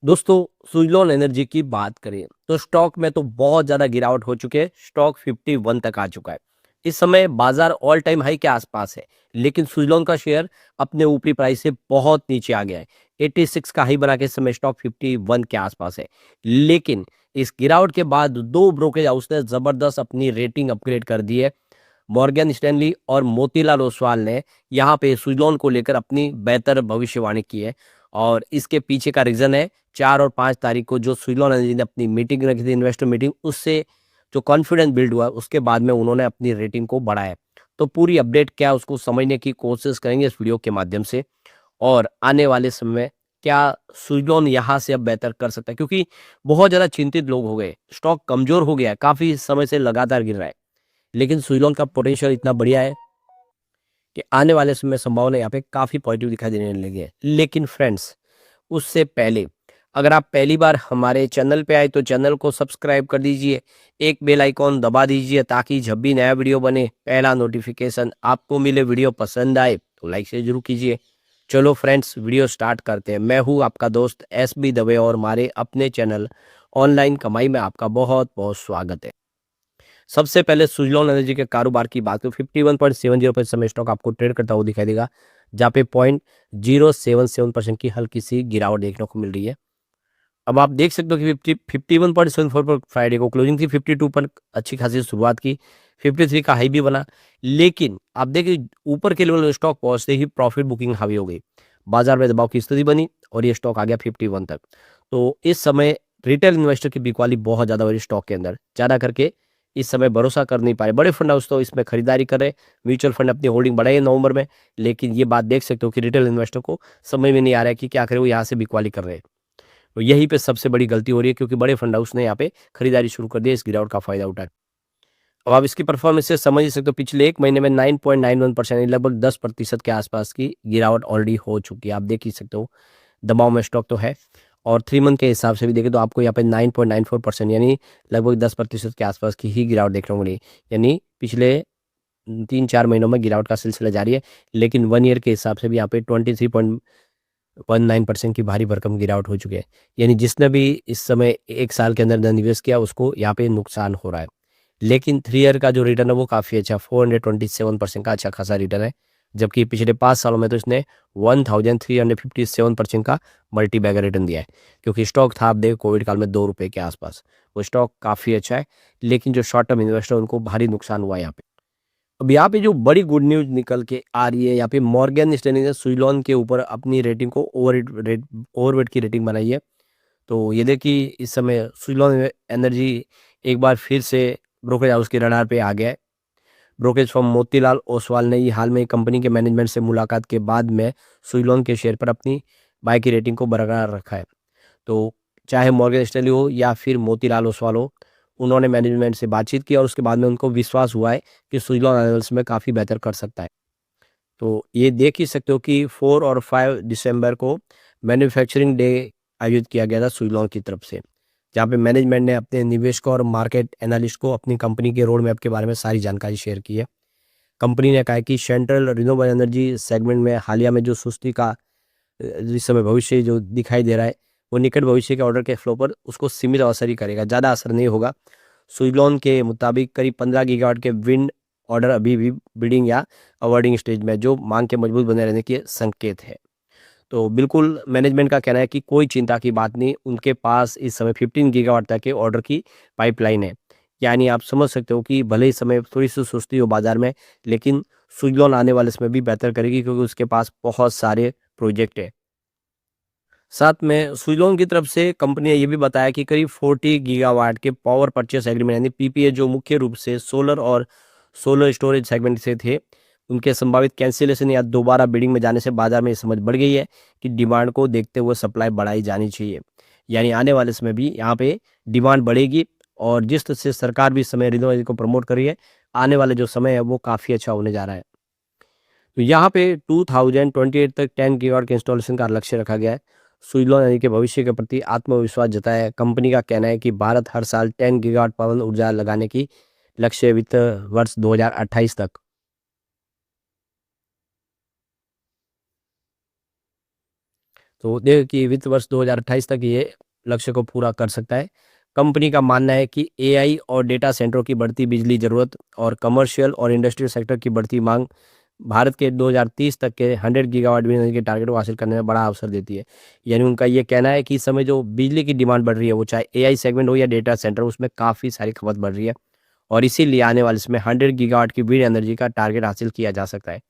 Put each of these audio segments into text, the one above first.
दोस्तों, सुज़लोन एनर्जी की बात करें तो स्टॉक में तो बहुत ज़्यादा गिरावट हो चुकी है। स्टॉक 51 तक आ चुका है। इस समय बाजार ऑल टाइम हाई के आसपास है, लेकिन सुज़लोन का शेयर अपने ऊपरी प्राइस से बहुत नीचे आ गया है। 86 का हाई बना के इस समय स्टॉक 51 के आसपास है। लेकिन इस गिरावट के बाद दो ब्रोकरेज हाउस ने जबरदस्त अपनी रेटिंग अपग्रेड कर दी है। मॉर्गन स्टैनली और मोतीलाल ओसवाल ने यहाँ पे सुज़लोन को लेकर अपनी बेहतर भविष्यवाणी की है। और इसके पीछे का रीज़न है 4 और 5 तारीख को जो सुज़लोन एनर्जी ने अपनी मीटिंग रखी थी, इन्वेस्टर मीटिंग, उससे जो कॉन्फिडेंस बिल्ड हुआ उसके बाद में उन्होंने अपनी रेटिंग को बढ़ाया। तो पूरी अपडेट क्या है उसको समझने की कोशिश करेंगे इस वीडियो के माध्यम से। और आने वाले समय में क्या सुज़लोन यहाँ से अब बेहतर कर सकता है, क्योंकि बहुत ज़्यादा चिंतित लोग हो गए, स्टॉक कमज़ोर हो गया है, काफ़ी समय से लगातार गिर रहा है। लेकिन सुज़लोन का पोटेंशियल इतना बढ़िया है कि आने वाले समय में संभावना यहाँ पे काफ़ी पॉजिटिव दिखाई देने लगी है। लेकिन फ्रेंड्स, उससे पहले अगर आप पहली बार हमारे चैनल पे आए तो चैनल को सब्सक्राइब कर दीजिए, एक बेल आइकॉन दबा दीजिए ताकि जब भी नया वीडियो बने पहला नोटिफिकेशन आपको मिले। वीडियो पसंद आए तो लाइक से जरूर कीजिए। चलो फ्रेंड्स, वीडियो स्टार्ट करते हैं। मैं हूँ आपका दोस्त SB दवे और हमारे अपने चैनल ऑनलाइन कमाई में आपका बहुत बहुत स्वागत है। सबसे पहले सुज़लोन एनर्जी के कारोबार की बात करूँ, 51.70 पे समय स्टॉक आपको ट्रेड करता हुआ दिखाई देगा, जहाँ पे 0.077% की हल्की सी गिरावट देखने को मिल रही है। अब आप देख सकते हो कि 51.74 पर फ्राइडे को क्लोजिंग थी, 52 पर अच्छी खासी शुरुआत की, 53 का हाई भी बना। लेकिन आप देखिए ऊपर के लेवल में स्टॉक पहुंचते ही प्रॉफिट बुकिंग हावी हो गई, बाजार में दबाव की स्थिति बनी और ये स्टॉक आ गया 51 तक। तो इस समय रिटेल इन्वेस्टर की बिकवाली बहुत ज़्यादा हो रही स्टॉक के अंदर, ज़्यादा करके इस समय भरोसा कर नहीं पा रहे। बड़े फंड हाउस तो इसमें खरीदारी कर रहे, म्यूचुअल फंड अपनी होल्डिंग बढ़ाई नवंबर में। लेकिन ये बात देख सकते हो कि रिटेल इन्वेस्टर को समझ में नहीं आ रहा है कि क्या करें, वो यहाँ से बिकवाली कर रहे हैं। तो यहीं पे सबसे बड़ी गलती हो रही है, क्योंकि बड़े फंड हाउस ने यहाँ पे खरीदारी शुरू कर दी है इस गिरावट का फायदा उठा। अब आप इसकी परफॉर्मेंस से समझ ही सकते हो, पिछले एक महीने में 9.91% लगभग 10% के आसपास की गिरावट ऑलरेडी हो चुकी है। आप देख ही सकते हो दबाव में स्टॉक तो है। और 3 मंथ के हिसाब से भी देखें तो आपको यहाँ पे 9.94% यानी लगभग 10% के आसपास की ही गिरावट देखने को मिली। यानी पिछले 3-4 महीनों में गिरावट का सिलसिला जारी है। लेकिन 1 ईयर के हिसाब से भी यहाँ पे 23.19% की भारी भरकम गिरावट हो चुकी है। यानी जिसने भी इस समय 1 साल के अंदर निवेश किया उसको यहाँ पे नुकसान हो रहा है। लेकिन 3 ईयर का जो रिटर्न है वो काफ़ी अच्छा, 427% का अच्छा खासा रिटर्न है। जबकि पिछले 5 सालों में तो इसने 1357% का मल्टी बैगर रिटर्न दिया है। क्योंकि स्टॉक था आप देखो कोविड काल में ₹2 के आसपास। वो स्टॉक काफ़ी अच्छा है, लेकिन जो शॉर्ट टर्म इन्वेस्टर उनको भारी नुकसान हुआ है यहाँ पे। अब यहाँ पे जो बड़ी गुड न्यूज़ निकल के आ रही है, यहाँ पे मॉर्गन स्टैनली ने सुज़लोन के ऊपर अपनी रेटिंग को ओवरवेट की रेटिंग बनाई है। तो ये देखिए इस समय सुज़लोन एनर्जी एक बार फिर से ब्रोकरेज हाउस के रडार पे आ गया है। ब्रोकरेज फर्म मोतीलाल ओसवाल ने ये हाल में कंपनी के मैनेजमेंट से मुलाकात के बाद में सुज़लोन के शेयर पर अपनी बाय की रेटिंग को बरकरार रखा है। तो चाहे मॉर्गन स्टैनली हो या फिर मोतीलाल ओसवाल हो, उन्होंने मैनेजमेंट से बातचीत की और उसके बाद में उनको विश्वास हुआ है कि सुज़लोन एनालिसिस में काफ़ी बेहतर कर सकता है। तो ये देख ही सकते हो कि 4 और 5 दिसंबर को मैन्युफैक्चरिंग डे आयोजित किया गया था सुज़लोन की तरफ से, जहाँ पे मैनेजमेंट ने अपने निवेशकों और मार्केट एनालिस्ट को अपनी कंपनी के रोड मैप के बारे में सारी जानकारी शेयर की है। कंपनी ने कहा है कि सेंट्रल रिन्यूएबल एनर्जी सेगमेंट में हालिया में जो सुस्ती का इस समय भविष्य जो दिखाई दे रहा है, वो निकट भविष्य के ऑर्डर के फ्लो पर उसको सीमित असर ही करेगा, ज़्यादा असर नहीं होगा। सुज़लोन के मुताबिक करीब 15 गीगावाट के विंड ऑर्डर अभी भी बिडिंग या अवार्डिंग स्टेज में, जो मांग के मजबूत बने रहने के संकेत है। तो बिल्कुल मैनेजमेंट का कहना है कि कोई चिंता की बात नहीं, उनके पास इस समय 15 गीगावाट तक के ऑर्डर की पाइपलाइन है। यानी आप समझ सकते हो कि भले ही समय थोड़ी-सी सुस्ती हो बाज़ार में, लेकिन सुज़लोन आने वाले समय भी बेहतर करेगी, क्योंकि उसके पास बहुत सारे प्रोजेक्ट हैं। साथ में सुज़लोन की तरफ से कंपनी ने ये भी बताया कि करीब 40 गीगावाट के पावर परचेस एग्रीमेंट यानी PPA, जो मुख्य रूप से सोलर और सोलर स्टोरेज सेगमेंट से थे, उनके संभावित कैंसिलेशन या दोबारा बिडिंग में जाने से बाजार में ये समझ बढ़ गई है कि डिमांड को देखते हुए सप्लाई बढ़ाई जानी चाहिए। यानी आने वाले समय भी यहाँ पे डिमांड बढ़ेगी, और जिस तरह से सरकार भी इस समय रिन्यूएबल को प्रमोट कर रही है, आने वाले जो समय है वो काफ़ी अच्छा होने जा रहा है। तो यहाँ पे 2028 तक 10 गीगावाट के इंस्टॉलेशन का लक्ष्य रखा गया है। सुज़लोन एनर्जी के भविष्य के प्रति आत्मविश्वास जताया है। कंपनी का कहना है कि भारत हर साल 10 गीगावाट पवन ऊर्जा लगाने की लक्ष्य वित्त वर्ष 2028 तक। तो देखिए कि वित्त वर्ष 2028 तक ये लक्ष्य को पूरा कर सकता है। कंपनी का मानना है कि एआई और डेटा सेंटरों की बढ़ती बिजली ज़रूरत और कमर्शियल और इंडस्ट्रियल सेक्टर की बढ़ती मांग भारत के 2030 तक के 100 गीगावाट बिजली के टारगेट को हासिल करने में बड़ा अवसर देती है। यानी उनका ये कहना है कि इस समय जो बिजली की डिमांड बढ़ रही है, वो चाहे एआई सेगमेंट हो या डेटा सेंटर, उसमें काफ़ी सारी खपत बढ़ रही है और इसीलिए आने वाले इसमें 100 गीगावाट की विंड एनर्जी का टारगेट हासिल किया जा सकता है।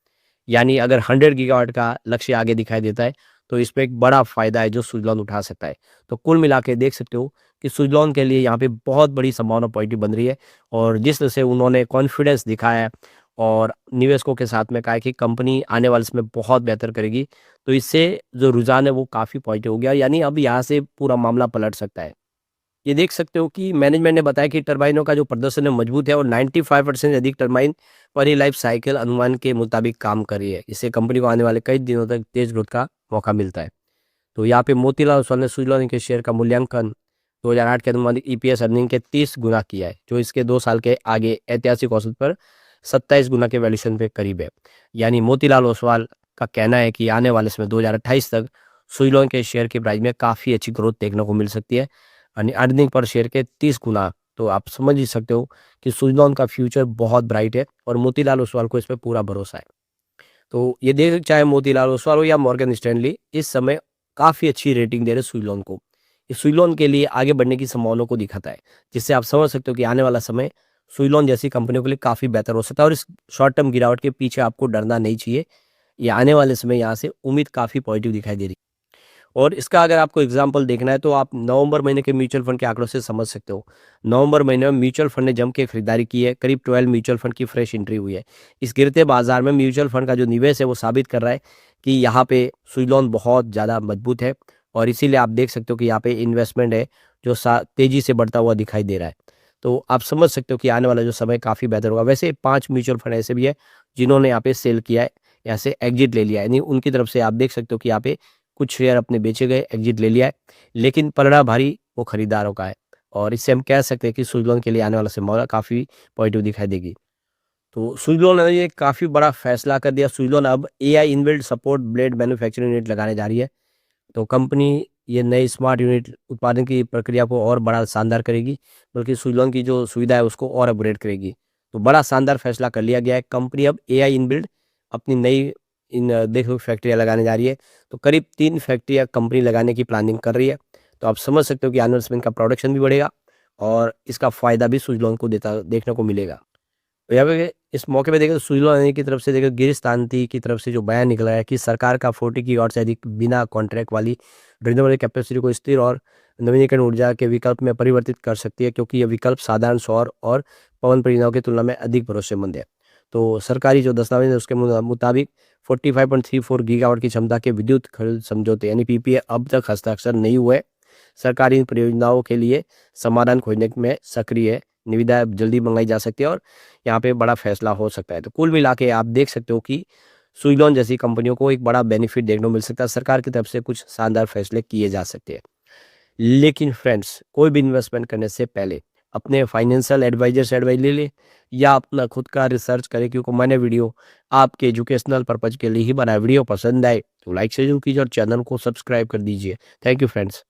यानी अगर 100 गीगावाट का लक्ष्य आगे दिखाई देता है, तो इसमें एक बड़ा फ़ायदा है जो सुज़लॉन उठा सकता है। तो कुल मिला के देख सकते हो कि सुज़लॉन के लिए यहाँ पे बहुत बड़ी संभावना पॉजिटिव बन रही है और जिस तरह से उन्होंने कॉन्फिडेंस दिखाया है और निवेशकों के साथ में कहा है कि कंपनी आने वाले समय बहुत बेहतर करेगी, तो इससे जो रुझान है वो काफ़ी पॉजिटिव हो गया। यानी अब यहाँ से पूरा मामला पलट सकता है। ये देख सकते हो कि मैनेजमेंट ने बताया कि टरबाइनों का जो प्रदर्शन है मजबूत है और 95% से अधिक टरबाइन पर ही लाइफ साइकिल अनुमान के मुताबिक काम कर रही है। इससे कंपनी को आने वाले कई दिनों तक तेज ग्रोथ का मौका मिलता है। तो यहाँ पे मोतीलाल ओसवाल ने सुज़लॉन के शेयर का मूल्यांकन 2008 के अनुमानित ईपीएस अर्निंग के 30 गुना किया है, जो इसके 2 साल के आगे ऐतिहासिक औसत पर 27 गुना के वैल्यूएशन पे करीब है। यानी मोतीलाल ओसवाल का कहना है कि आने वाले समय 2028 तक सुज़लॉन के शेयर की प्राइस में काफ़ी अच्छी ग्रोथ देखने को मिल सकती है। यानी अर्निंग पर शेयर के 30 गुना। तो आप समझ ही सकते हो कि सुज़लॉन का फ्यूचर बहुत ब्राइट है और मोतीलाल ओसवाल को इस पे पूरा भरोसा है। तो ये देख चाहे मोतीलाल ओसवाल हो या मॉर्गन स्टैनली इस समय काफ़ी अच्छी रेटिंग दे रहे हैं सुज़लॉन को। ये सुज़लॉन के लिए आगे बढ़ने की संभावनाओं को दिखाता है, जिससे आप समझ सकते हो कि आने वाला समय सुज़लॉन जैसी कंपनियों के लिए काफ़ी बेहतर हो सकता है और इस शॉर्ट टर्म गिरावट के पीछे आपको डरना नहीं चाहिए। ये आने वाले समय यहाँ से उम्मीद काफ़ी पॉजिटिव दिखाई दे रही है। और इसका अगर आपको एग्जाम्पल देखना है तो आप नवंबर महीने के म्यूचुअल फंड के आंकड़ों से समझ सकते हो। नवंबर महीने में म्यूचुअल फंड ने जम के खरीदारी की है, करीब 12 म्यूचुअल फंड की फ्रेश एंट्री हुई है। इस गिरते बाजार में म्यूचुअल फंड का जो निवेश है वो साबित कर रहा है कि यहाँ पे सुज़लॉन बहुत ज़्यादा मजबूत है और इसीलिए आप देख सकते हो कि यहाँ पे इन्वेस्टमेंट है जो तेजी से बढ़ता हुआ दिखाई दे रहा है। तो आप समझ सकते हो कि आने वाला जो समय काफ़ी बेहतर होगा। वैसे 5 म्यूचुअल फंड ऐसे भी है जिन्होंने यहाँ पे सेल किया है, यहाँ से एग्जिट ले लिया है, यानी उनकी तरफ से आप देख सकते हो कि यहाँ पे कुछ शेयर अपने बेचे गए, एग्जिट ले लिया है, लेकिन पलड़ा भारी वो खरीदारों का है और इससे हम कह सकते हैं कि सुज़लॉन के लिए आने वाला समय काफ़ी पॉजिटिव दिखाई देगी। तो सुज़लॉन ने ये काफ़ी बड़ा फैसला कर दिया। सुज़लॉन अब AI inbuilt support blade manufacturing unit लगाने जा रही है। तो कंपनी ये नई स्मार्ट यूनिट उत्पादन की प्रक्रिया को और बड़ा शानदार करेगी, बल्कि सुज़लॉन की जो सुविधा है उसको और अपग्रेड करेगी। तो बड़ा शानदार फैसला कर लिया गया है। कंपनी अब एआई इनबिल्ट अपनी नई देखो फैक्ट्रियाँ लगाने जा रही है। तो करीब 3 फैक्ट्रियाँ कंपनी लगाने की प्लानिंग कर रही है। तो आप समझ सकते हो कि आने वाले समय इनका प्रोडक्शन भी बढ़ेगा और इसका फ़ायदा भी सुज़लॉन को देता देखने को मिलेगा। तो यहाँ पे इस मौके पे देखें तो सुज़लॉन एनर्जी की तरफ से देखिए गिरीश तांती की तरफ से जो बयान निकला है कि सरकार का 40 गीगावाट से अधिक बिना कॉन्ट्रैक्ट वाली रिन्यूएबल कैपेसिटी को स्थिर और नवीनीकरण ऊर्जा के विकल्प में परिवर्तित कर सकती है, क्योंकि ये विकल्प साधारण सौर और पवन परियोजनाओं की तुलना में अधिक भरोसेमंद है। तो सरकारी जो दस्तावेज है उसके मुताबिक 45.34 गीगावाट की क्षमता के विद्युत खरीद समझौते यानी पीपीए अब तक हस्ताक्षर नहीं हुए। सरकार इन परियोजनाओं के लिए समाधान खोजने में सक्रिय है। निविदा जल्दी मंगाई जा सकती है और यहाँ पे बड़ा फैसला हो सकता है। तो कुल मिला के आप देख सकते हो कि सुज़लॉन जैसी कंपनियों को एक बड़ा बेनिफिट देखने को मिल सकता है। सरकार की तरफ से कुछ शानदार फैसले किए जा सकते हैं। लेकिन फ्रेंड्स, कोई भी इन्वेस्टमेंट करने से पहले अपने फाइनेंशियल एडवाइजर से एडवाइस ले लें या अपना खुद का रिसर्च करें, क्योंकि मैंने वीडियो आपके एजुकेशनल पर्पज के लिए ही बनाया। वीडियो पसंद आए तो लाइक से जरूर कीजिए और चैनल को सब्सक्राइब कर दीजिए। Thank you friends.